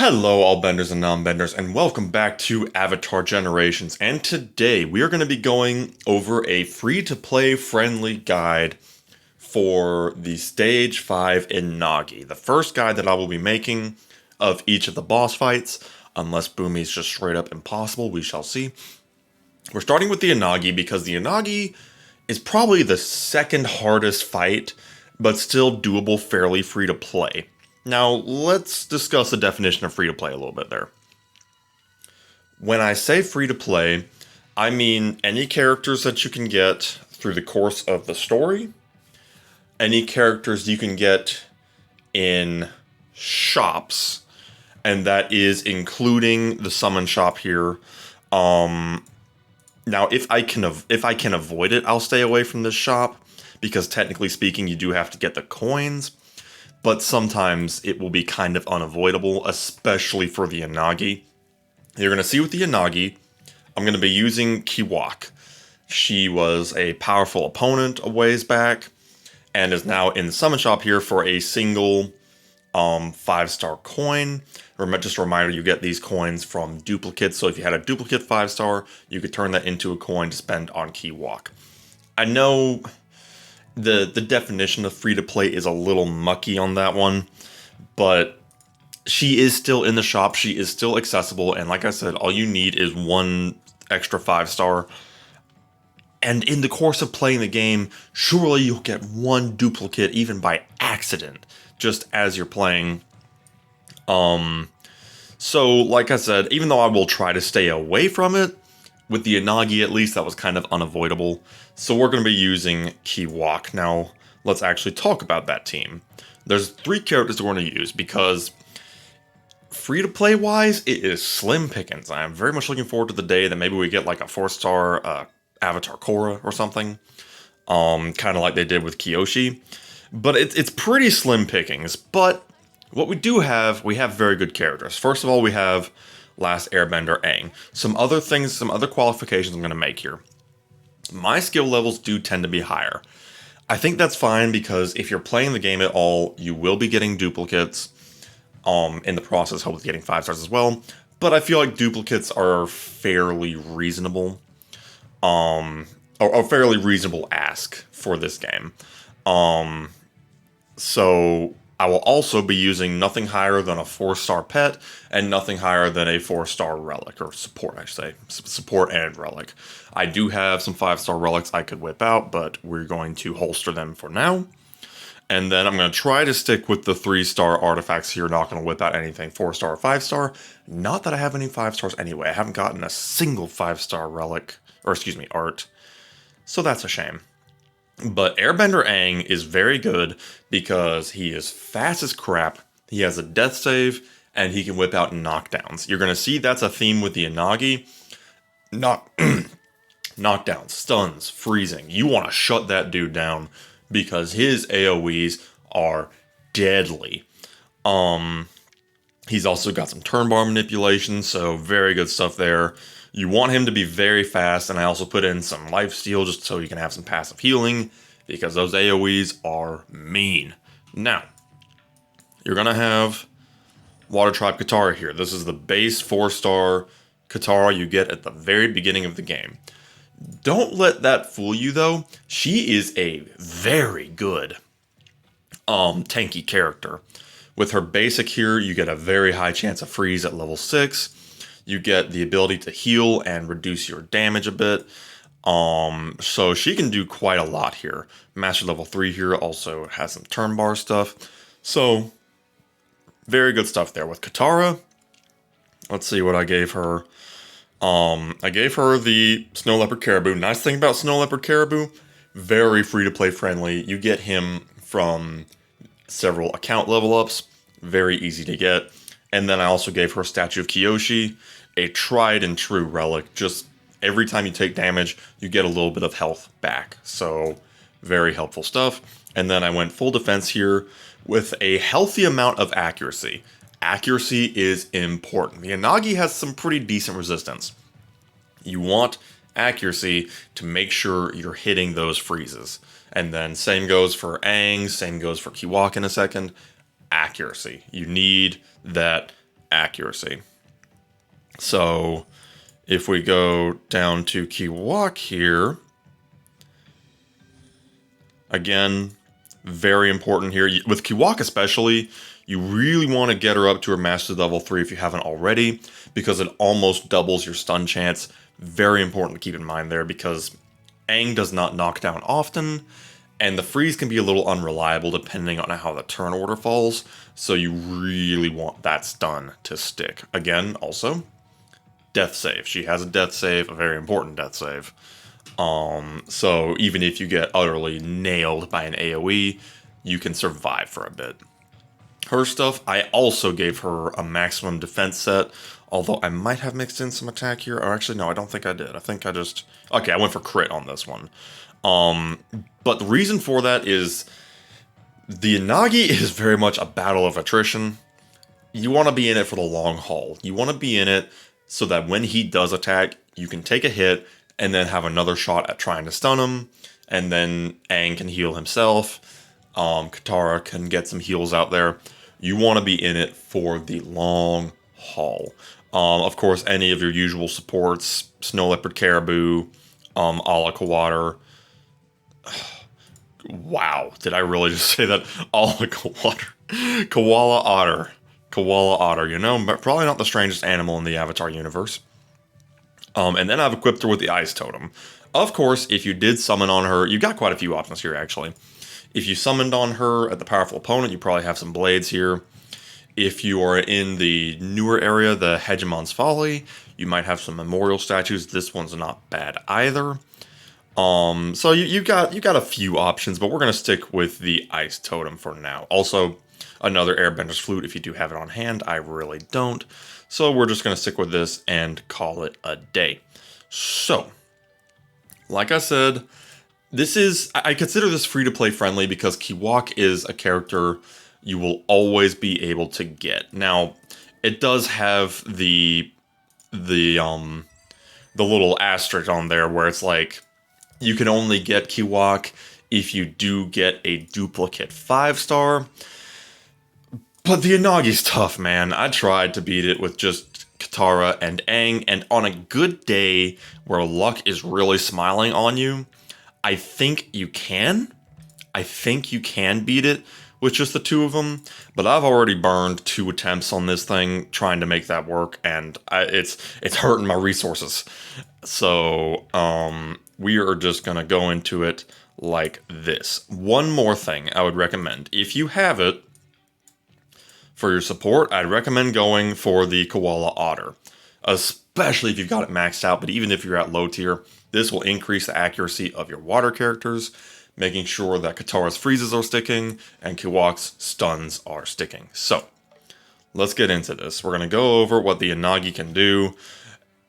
Hello, all benders and non-benders, and welcome back to Avatar Generations. And today we are going to be going over a free-to-play friendly guide for the Stage 5 Unagi, the first guide that I will be making of each of the boss fights, unless Boomy's just straight up impossible, we shall see. We're starting with the Unagi because the Unagi is probably the second hardest fight, but still doable fairly free-to-play. Now, let's discuss the definition of free-to-play a little bit there. When I say free-to-play, I mean any characters that you can get through the course of the story, any characters you can get in shops, and that is including the summon shop here. Now, if I can avoid it, I'll stay away from this shop, because technically speaking, you do have to get the coins. But sometimes it will be kind of unavoidable, especially for the Unagi. You're going to see with the Unagi, I'm going to be using Kiwak. She was a powerful opponent a ways back, and is now in the summon shop here for a single 5-star coin. Just a reminder, you get these coins from duplicates, so if you had a duplicate 5-star, you could turn that into a coin to spend on Kiwak. I know the definition of free-to-play is a little mucky on that one, but she is still in the shop, she is still accessible, and like I said, all you need is one extra 5-star. And in the course of playing the game, surely you'll get one duplicate even by accident, just as you're playing. So like I said, even though I will try to stay away from it, with the Unagi at least, that was kind of unavoidable. So we're going to be using Kiwak. Now, let's actually talk about that team. There's 3 characters we're going to use, because free-to-play wise, it is slim pickings. I'm very much looking forward to the day that maybe we get like a 4-star Avatar Korra or something. Kind of like they did with Kyoshi. But it's pretty slim pickings. But what we do have, we have very good characters. First of all, we have Last Airbender Aang. Some other qualifications I'm going to make here. My skill levels do tend to be higher. I think that's fine, because if you're playing the game at all, you will be getting duplicates. In the process, hopefully getting 5 stars as well. But I feel like duplicates are fairly reasonable. Or fairly reasonable ask for this game. So I will also be using nothing higher than a 4-star pet, and nothing higher than a 4-star relic, or support, I should say. Support and relic. I do have some 5-star relics I could whip out, but we're going to holster them for now. And then I'm going to try to stick with the 3-star artifacts here, not going to whip out anything 4-star or 5-star. Not that I have any 5-stars anyway. I haven't gotten a single 5-star relic, or excuse me, art. So that's a shame. But Airbender Aang is very good because he is fast as crap, he has a death save, and he can whip out knockdowns. You're going to see that's a theme with the Unagi. Knockdowns, stuns, freezing. You want to shut that dude down because his AoEs are deadly. He's also got some turn bar manipulation, so very good stuff there. You want him to be very fast, and I also put in some lifesteal just so you can have some passive healing, because those AoEs are mean. Now, you're going to have Water Tribe Katara here. This is the base 4-star Katara you get at the very beginning of the game. Don't let that fool you, though. She is a very good tanky character. With her basic here, you get a very high chance of freeze at level 6. You get the ability to heal and reduce your damage a bit. So she can do quite a lot here. Master level 3 here also has some turn bar stuff. So, very good stuff there. With Katara, let's see what I gave her. I gave her the Snow Leopard Caribou. Nice thing about Snow Leopard Caribou, very free-to-play friendly. You get him from several account level ups. Very easy to get. And then I also gave her Statue of Kyoshi, a tried and true relic. Just every time you take damage, you get a little bit of health back. So, very helpful stuff. And then I went full defense here with a healthy amount of accuracy. Accuracy is important. The Unagi has some pretty decent resistance. You want accuracy to make sure you're hitting those freezes. And then same goes for Aang, same goes for Kiwak in a second. Accuracy. You need that accuracy. So if we go down to Kiwak here, again, very important here. With Kiwak especially, you really want to get her up to her Master Level 3 if you haven't already, because it almost doubles your stun chance. Very important to keep in mind there, because Aang does not knock down often, and the freeze can be a little unreliable depending on how the turn order falls, so you really want that stun to stick. Again, also, death save. She has a death save, a very important death save. So even if you get utterly nailed by an AoE, you can survive for a bit. Her stuff, I also gave her a maximum defense set, although I might have mixed in some attack here. Or actually, no, I don't think I did. I think I just... Okay, I went for crit on this one. But the reason for that is the Unagi is very much a battle of attrition. You want to be in it for the long haul. You want to be in it so that when he does attack, you can take a hit and then have another shot at trying to stun him, and then Aang can heal himself. Katara can get some heals out there. You want to be in it for the long haul. Of course, any of your usual supports, Snow Leopard Caribou, Alaka Water. Wow, did I really just say that? Alaka Water. Koala Otter. Koala Otter, you know, but probably not the strangest animal in the Avatar universe. And then I've equipped her with the Ice Totem. Of course, if you did summon on her, you've got quite a few options here, actually. If you summoned on her at the powerful opponent, you probably have some blades here. If you are in the newer area, the Hegemon's Folly, you might have some memorial statues. This one's not bad either. So you got a few options, but we're going to stick with the Ice Totem for now. Also, another Airbender's Flute if you do have it on hand. I really don't. So we're just going to stick with this and call it a day. So, like I said, I consider this free-to-play friendly because Kiwak is a character you will always be able to get. Now, it does have the little asterisk on there where it's like, you can only get Kiwak if you do get a duplicate 5-star. But the Unagi's tough, man. I tried to beat it with just Katara and Aang, and on a good day where luck is really smiling on you, I think you can. I think you can beat it with just the two of them, but I've already burned 2 attempts on this thing trying to make that work, and it's hurting my resources. So, we are just gonna go into it like this. One more thing I would recommend. If you have it, for your support, I'd recommend going for the Koala Otter, especially if you've got it maxed out, but even if you're at low tier, this will increase the accuracy of your water characters, making sure that Katara's freezes are sticking and Kiwak's stuns are sticking. So, let's get into this. We're going to go over what the Unagi can do.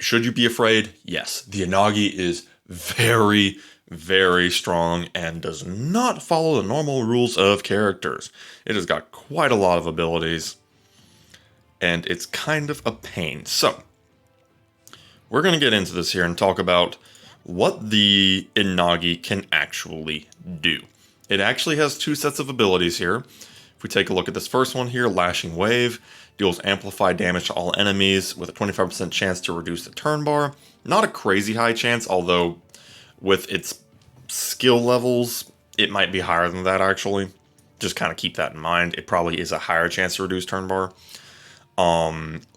Should you be afraid? Yes, the Unagi is very, very strong and does not follow the normal rules of characters. It has got quite a lot of abilities, and it's kind of a pain. So, we're going to get into this here and talk about what the Unagi can actually do. It actually has 2 sets of abilities here. If we take a look at this first one here, Lashing Wave, deals amplified damage to all enemies with a 25% chance to reduce the turn bar. Not a crazy high chance, although with its skill levels, it might be higher than that actually. Just kind of keep that in mind. It probably is a higher chance to reduce turn bar.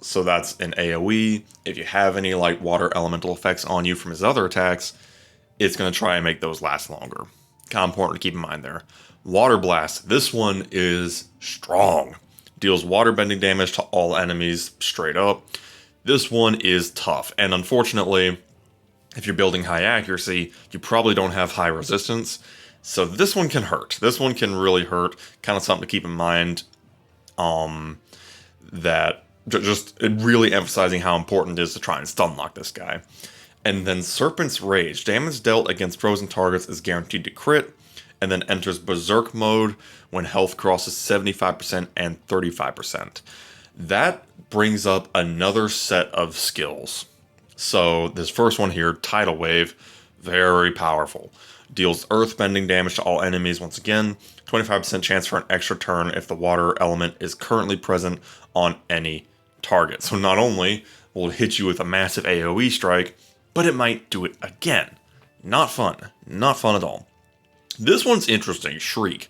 So that's an AoE. If you have any like water elemental effects on you from his other attacks, it's going to try and make those last longer. Kind of important to keep in mind there. Water Blast. This one is strong. Deals water bending damage to all enemies straight up. This one is tough. And unfortunately, if you're building high accuracy, you probably don't have high resistance. So this one can hurt. This one can really hurt. Kind of something to keep in mind. That just really emphasizing how important it is to try and stun lock this guy. And then Serpent's Rage. Damage dealt against frozen targets is guaranteed to crit, and then enters Berserk mode when health crosses 75% and 35%. That brings up another set of skills. So this first one here, Tidal Wave, very powerful. Deals earth-bending damage to all enemies once again, 25% chance for an extra turn if the water element is currently present on any target. So not only will it hit you with a massive AoE strike, but it might do it again. Not fun. Not fun at all. This one's interesting. Shriek.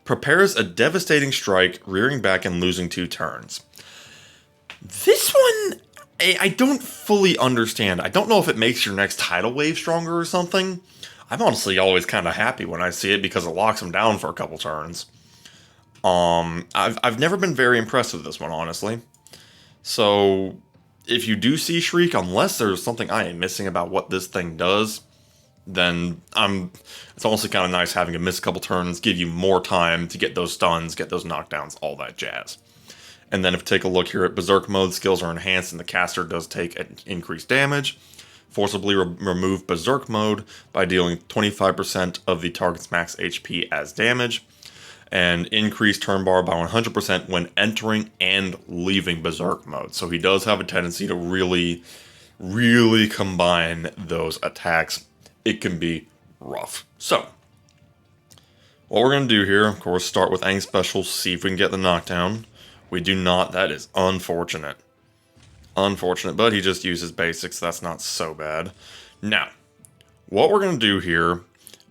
Prepares a devastating strike, rearing back and losing 2 turns. This one, I don't fully understand. I don't know if it makes your next tidal wave stronger or something. I'm honestly always kind of happy when I see it because it locks them down for a couple turns. I've never been very impressed with this one, honestly. So, if you do see Shriek, unless there's something I am missing about what this thing does, then it's honestly kind of nice having to miss a couple turns, give you more time to get those stuns, get those knockdowns, all that jazz. And then if you take a look here at Berserk mode, skills are enhanced and the caster does take increased damage. Forcibly remove Berserk mode by dealing 25% of the target's max HP as damage. And increase turn bar by 100% when entering and leaving Berserk mode. So he does have a tendency to really, really combine those attacks. It can be rough. So, what we're going to do here, of course, start with Aang Special, see if we can get the knockdown. We do not. That is unfortunate. Unfortunate, but he just uses basics. That's not so bad. Now, what we're going to do here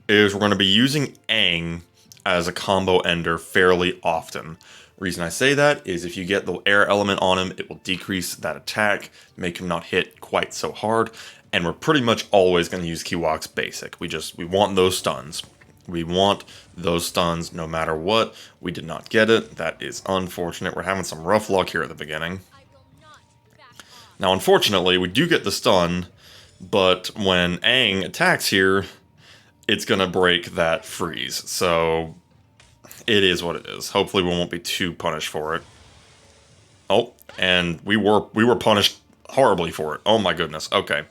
is we're going to be using Aang as a combo ender fairly often. Reason I say that is if you get the air element on him, it will decrease that attack, make him not hit quite so hard, and we're pretty much always going to use Kiwok's basic. We want those stuns. We want those stuns no matter what. We did not get it. That is unfortunate. We're having some rough luck here at the beginning. Now, unfortunately, we do get the stun, but when Aang attacks here, it's going to break that freeze. So, it is what it is. Hopefully, we won't be too punished for it. Oh, and we were punished horribly for it. Oh my goodness. Okay.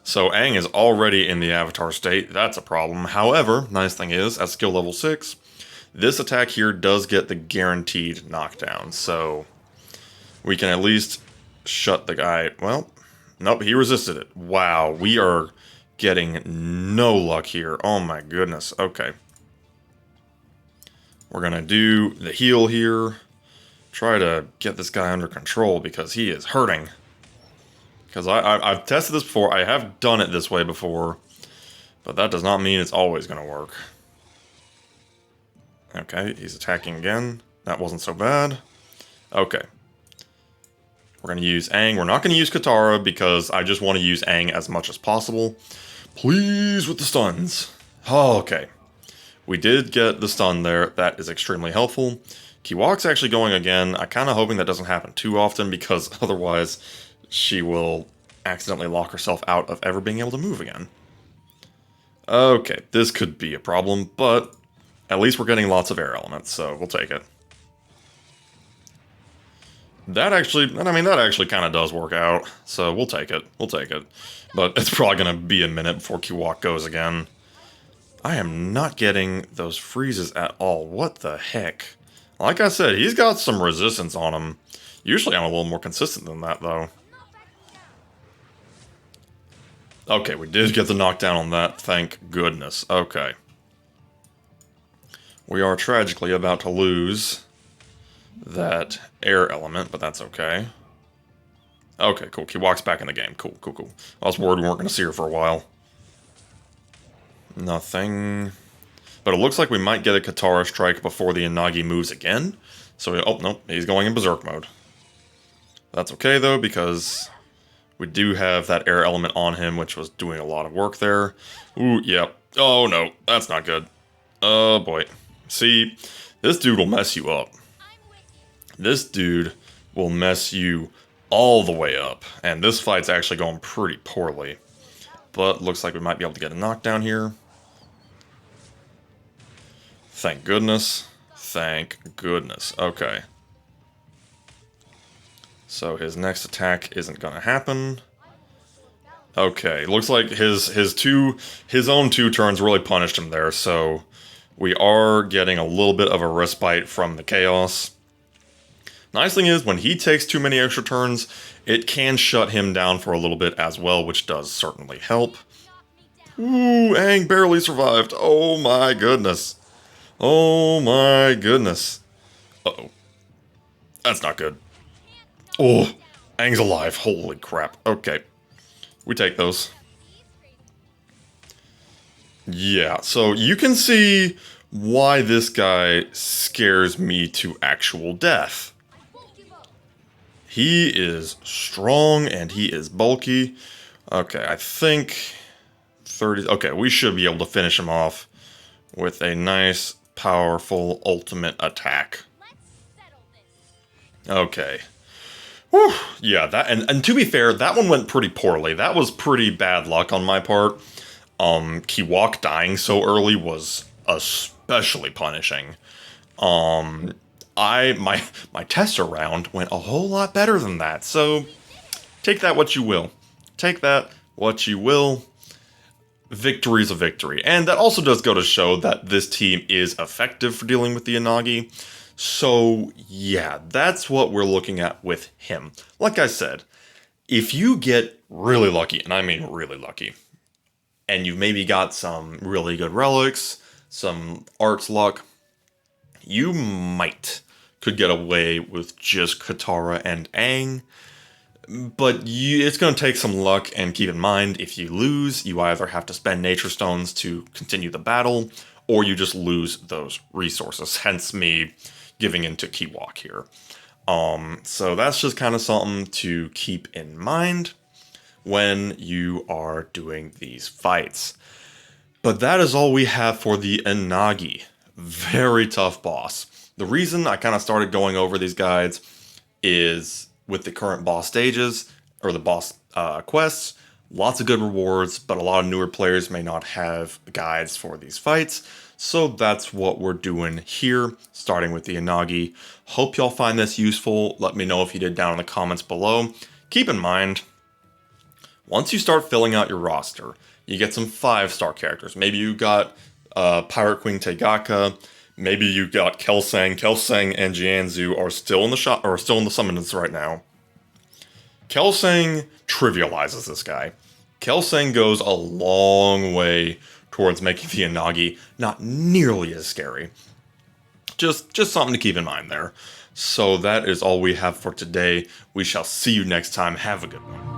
So Aang is already in the avatar state. That's a problem. However, nice thing is, at skill level 6, this attack here does get the guaranteed knockdown. So we can at least shut the guy. Well, nope, he resisted it. Wow, we are getting no luck here. Oh my goodness. Okay. We're going to do the heal here. Try to get this guy under control because he is hurting. Because I've tested this before. I have done it this way before. But that does not mean it's always going to work. Okay, he's attacking again. That wasn't so bad. Okay. We're going to use Aang. We're not going to use Katara because I just want to use Aang as much as possible. Please with the stuns. Oh, okay. We did get the stun there. That is extremely helpful. Kiwok's actually going again. I'm kind of hoping that doesn't happen too often because otherwise she will accidentally lock herself out of ever being able to move again. Okay, this could be a problem, but at least we're getting lots of air elements, so we'll take it. That actually kind of does work out, so we'll take it. We'll take it. But it's probably going to be a minute before Kiwok goes again. I am not getting those freezes at all. What the heck? Like I said, he's got some resistance on him. Usually I'm a little more consistent than that, though. Okay, we did get the knockdown on that, thank goodness. Okay. We are tragically about to lose that air element, but that's okay. Okay, cool. Kiwok's back in the game. Cool, cool, cool. I was worried we weren't going to see her for a while. Nothing. But it looks like we might get a Katara strike before the Unagi moves again. So, oh, nope, he's going in Berserk mode. That's okay, though, because we do have that air element on him, which was doing a lot of work there. Ooh, yep. Oh, no, that's not good. Oh, boy. See, this dude will mess you up. This dude will mess you all the way up. And this fight's actually going pretty poorly. But looks like we might be able to get a knockdown here. Thank goodness. Thank goodness. Okay. So his next attack isn't gonna happen. Okay, looks like his own 2 turns really punished him there, so we are getting a little bit of a respite from the chaos. Nice thing is, when he takes too many extra turns, it can shut him down for a little bit as well, which does certainly help. Ooh, Aang barely survived. Oh my goodness. Oh my goodness. Uh-oh. That's not good. Oh, Aang's alive. Holy crap. Okay. We take those. Yeah, so you can see why this guy scares me to actual death. He is strong and he is bulky. Okay, I think 30... Okay, we should be able to finish him off with a nice, powerful, ultimate attack. Okay. Whew, yeah, that and to be fair, that one went pretty poorly. That was pretty bad luck on my part. Kiwok dying so early was especially punishing. My tester round went a whole lot better than that, so take that what you will. Take that what you will. Victory is a victory. And that also does go to show that this team is effective for dealing with the Unagi. So yeah, that's what we're looking at with him. Like I said, if you get really lucky, and I mean really lucky, and you've maybe got some really good relics, some arts luck, you could get away with just Katara and Aang. But it's going to take some luck, and keep in mind, if you lose, you either have to spend nature stones to continue the battle, or you just lose those resources, hence me giving into Kiwok here. So that's just kind of something to keep in mind when you are doing these fights. But that is all we have for the Unagi. Very tough boss. The reason I kind of started going over these guides is with the current boss stages, or the boss quests, lots of good rewards, but a lot of newer players may not have guides for these fights. So that's what we're doing here, starting with the Unagi. Hope y'all find this useful. Let me know if you did down in the comments below. Keep in mind, once you start filling out your roster, you get some 5-star characters. Maybe you got Pirate Queen Tegaka. Maybe you got Kelsang. Kelsang and Jianzhu are still in the shop, or still in the summons right now. Kelsang trivializes this guy. Kelsang goes a long way towards making the Unagi not nearly as scary. Just something to keep in mind there. So that is all we have for today. We shall see you next time. Have a good one.